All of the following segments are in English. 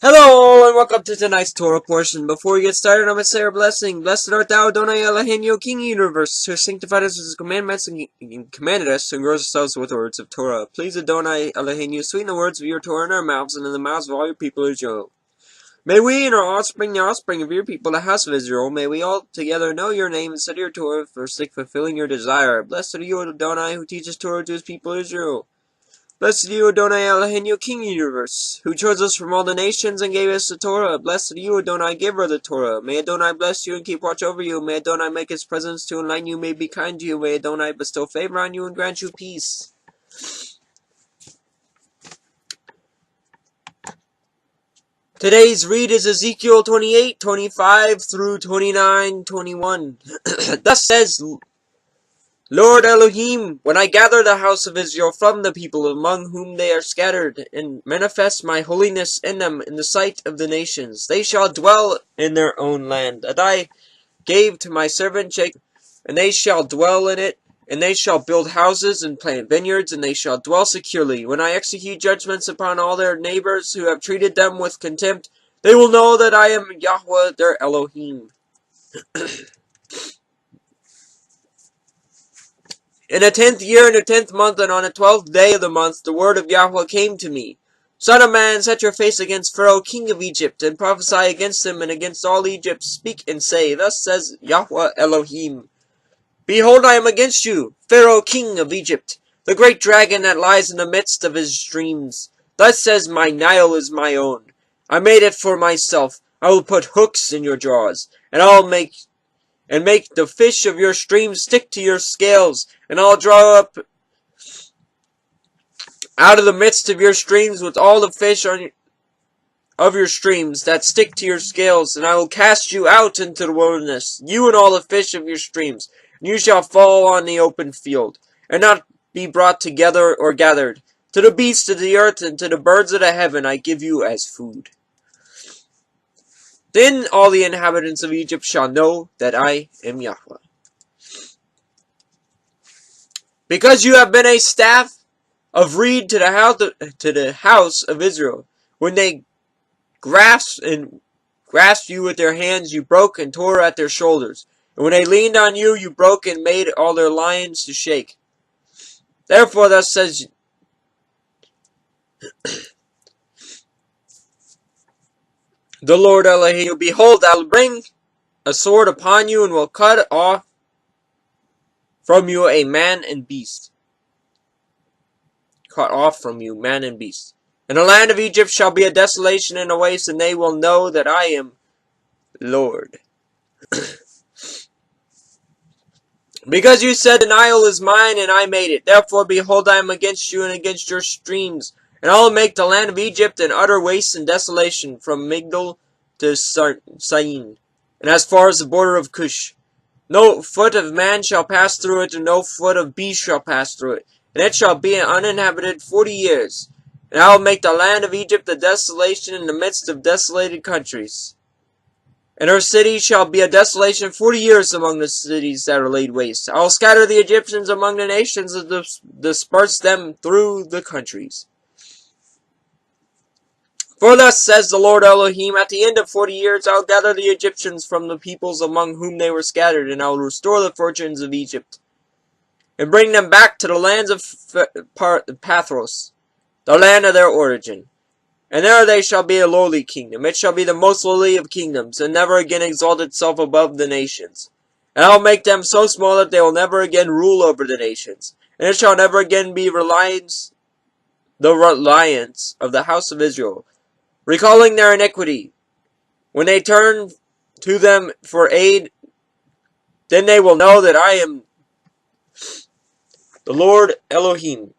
Hello, and welcome to tonight's Torah portion. Before we get started, I'm going to say our blessing. Blessed art thou, Adonai Eloheinu, King of the universe, who has sanctified us with his commandments and commanded us to engross ourselves with the words of Torah. Please, Adonai Eloheinu, sweeten the words of your Torah in our mouths and in the mouths of all your people Israel. May we and our offspring, the offspring of your people, the house of Israel, may we all together know your name and study your Torah for sake fulfilling your desire. Blessed are you, Adonai, who teaches Torah to his people Israel. Blessed are you, Adonai Eloheinu, King of the universe, who chose us from all the nations and gave us the Torah. Blessed are you, Adonai, giver of the Torah. May Adonai bless you and keep watch over you. May Adonai make his presence to enlighten you, may be kind to you. May Adonai bestow favor on you and grant you peace. Today's read is Ezekiel 28:25 through 29:21. Thus says Lord Elohim, when I gather the house of Israel from the people among whom they are scattered, and manifest my holiness in them in the sight of the nations, they shall dwell in their own land, that I gave to my servant Jacob, and they shall dwell in it, and they shall build houses and plant vineyards, and they shall dwell securely. When I execute judgments upon all their neighbors who have treated them with contempt, they will know that I am Yahweh their Elohim. In the 10th year, in the 10th month, and on the 12th day of the month, the word of Yahweh came to me. Son of man, set your face against Pharaoh, king of Egypt, and prophesy against him and against all Egypt. Speak and say, Thus says Yahweh Elohim, Behold, I am against you, Pharaoh, king of Egypt, the great dragon that lies in the midst of his streams. Thus says my Nile is my own. I made it for myself. I will put hooks in your jaws, and I'll make the fish of your streams stick to your scales, and I'll draw up out of the midst of your streams with all the fish of your streams that stick to your scales, and I will cast you out into the wilderness, you and all the fish of your streams, and you shall fall on the open field, and not be brought together or gathered. To the beasts of the earth and to the birds of the heaven I give you as food. Then all the inhabitants of Egypt shall know that I am Yahweh. Because you have been a staff of reed to the house of Israel, when they grasped you with their hands, you broke and tore at their shoulders. And when they leaned on you, you broke and made all their lions to shake. Therefore thus says the Lord Elohim, Behold, I will bring a sword upon you, and will cut off from you a man and beast. Cut off from you man and beast. And the land of Egypt shall be a desolation and a waste, and they will know that I am Lord. Because you said, The Nile is mine, and I made it. Therefore, behold, I am against you and against your streams. And I will make the land of Egypt an utter waste and desolation, from Migdol to Syene, and as far as the border of Cush. No foot of man shall pass through it, and no foot of beast shall pass through it. And it shall be uninhabited 40 years. And I will make the land of Egypt a desolation in the midst of desolated countries. And her city shall be a desolation 40 years among the cities that are laid waste. I will scatter the Egyptians among the nations and disperse them through the countries. For thus says the Lord Elohim, At the end of 40 years I will gather the Egyptians from the peoples among whom they were scattered, and I will restore the fortunes of Egypt, and bring them back to the lands of Pathros, the land of their origin. And there they shall be a lowly kingdom. It shall be the most lowly of kingdoms, and never again exalt itself above the nations. And I will make them so small that they will never again rule over the nations. And it shall never again be the reliance of the house of Israel, recalling their iniquity. When they turn to them for aid, then they will know that I am the Lord Elohim.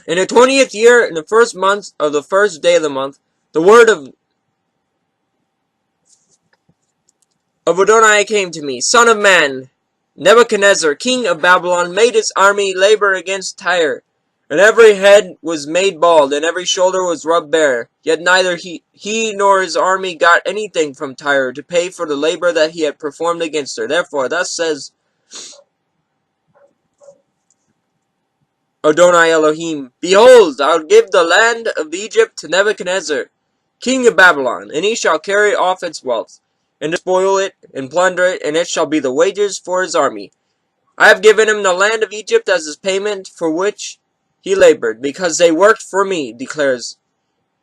In the 20th year, in the first month of the first day of the month, the word of Adonai came to me. Son of man, Nebuchadnezzar, king of Babylon, made his army labor against Tyre. And every head was made bald, and every shoulder was rubbed bare. Yet neither he nor his army got anything from Tyre to pay for the labor that he had performed against her. Therefore, thus says Adonai Elohim, behold, I'll give the land of Egypt to Nebuchadnezzar, king of Babylon, and he shall carry off its wealth, and despoil it, and plunder it, and it shall be the wages for his army. I have given him the land of Egypt as his payment for which he labored, because they worked for me, declares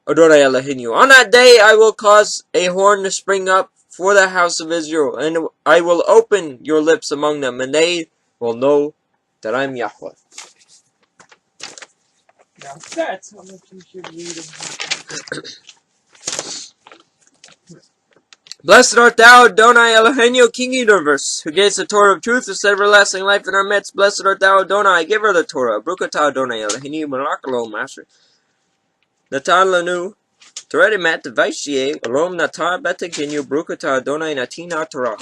Adonai Elohim. On that day I will cause a horn to spring up for the house of Israel, and I will open your lips among them, and they will know that I am Yahweh. Now that's how much you should read it. Blessed art thou, Adonai Elohim, King of the universe, who gives the Torah of truth and everlasting life in our midst. Blessed art thou, Adonai, giver of the Torah. Brukatah Adonai Elohim, Malakalo, Master. Natan Lanu, Torah Mat, Vaishye, Alom Natar Betekinu, Brukatah Adonai Natina Torah.